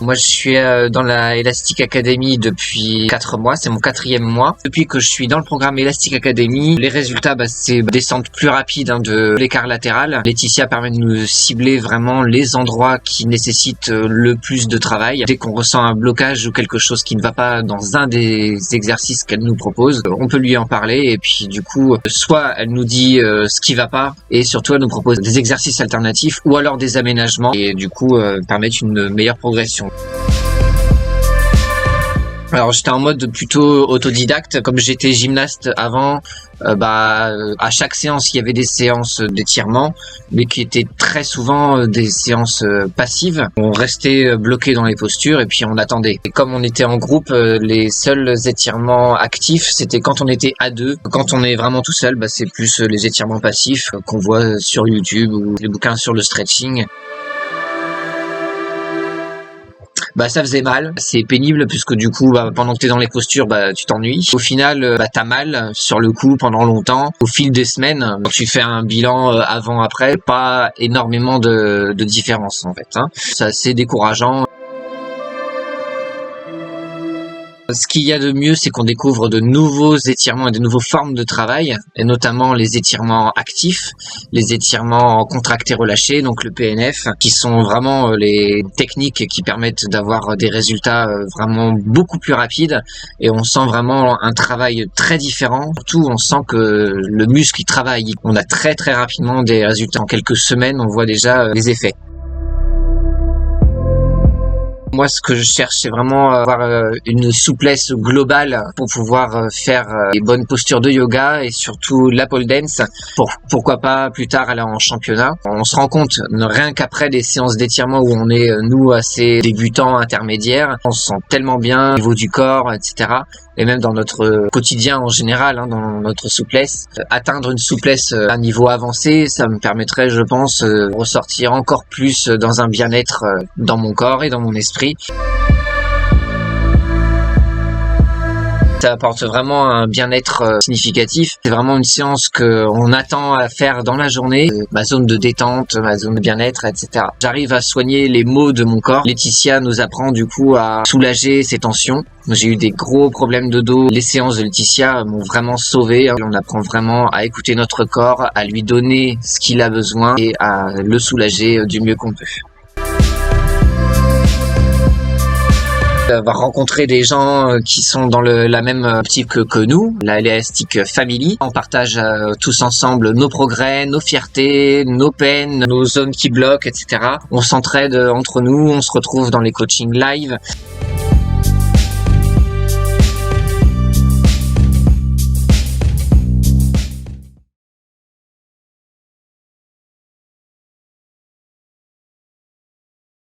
Moi, je suis dans la Elastic Academy depuis 4 mois. C'est mon 4e mois. Depuis que je suis dans le programme Elastic Academy, les résultats, c'est descente plus rapide de l'écart latéral. Laetitia permet de nous cibler vraiment les endroits qui nécessitent le plus de travail. Dès qu'on ressent un blocage ou quelque chose qui ne va pas dans un des exercices qu'elle nous propose, on peut lui en parler et puis du coup, soit elle nous dit ce qui va pas et surtout elle nous propose des exercices alternatifs ou alors des aménagements et du coup permettre une meilleure progression. Alors j'étais en mode plutôt autodidacte, comme j'étais gymnaste avant, à chaque séance il y avait des séances d'étirement, mais qui étaient très souvent des séances passives. On restait bloqué dans les postures et puis on attendait. Et comme on était en groupe, les seuls étirements actifs c'était quand on était à deux. Quand on est vraiment tout seul, c'est plus les étirements passifs qu'on voit sur YouTube ou les bouquins sur le stretching. Ça faisait mal, c'est pénible puisque du coup pendant que t'es dans les postures tu t'ennuies. Au final t'as mal sur le coup pendant longtemps. Au fil des semaines, tu fais un bilan avant-après, pas énormément de différence en fait. C'est assez décourageant. Ce qu'il y a de mieux, c'est qu'on découvre de nouveaux étirements et de nouvelles formes de travail, et notamment les étirements actifs, les étirements contractés relâchés, donc le PNF, qui sont vraiment les techniques qui permettent d'avoir des résultats vraiment beaucoup plus rapides, et on sent vraiment un travail très différent. Surtout, on sent que le muscle il travaille. On a très très rapidement des résultats. En quelques semaines, on voit déjà les effets. Moi, ce que je cherche, c'est vraiment avoir une souplesse globale pour pouvoir faire les bonnes postures de yoga et surtout la pole dance. Pourquoi pas plus tard aller en championnat. On se rend compte, rien qu'après des séances d'étirement où on est, nous, assez débutants, intermédiaires, on se sent tellement bien au niveau du corps, etc. Et même dans notre quotidien en général, dans notre souplesse. Atteindre une souplesse à un niveau avancé, ça me permettrait, je pense, de ressortir encore plus dans un bien-être dans mon corps et dans mon esprit. Ça apporte vraiment un bien-être significatif. C'est vraiment une séance qu'on attend à faire dans la journée. Ma zone de détente, ma zone de bien-être, etc. J'arrive à soigner les maux de mon corps. Laetitia nous apprend du coup à soulager ses tensions. J'ai eu des gros problèmes de dos. Les séances de Laetitia m'ont vraiment sauvé. On apprend vraiment à écouter notre corps, à lui donner ce qu'il a besoin et à le soulager du mieux qu'on peut. Va rencontrer des gens qui sont dans la même optique que nous, la Elastic Family. On partage tous ensemble nos progrès, nos fiertés, nos peines, nos zones qui bloquent, etc. On s'entraide entre nous, on se retrouve dans les coachings live.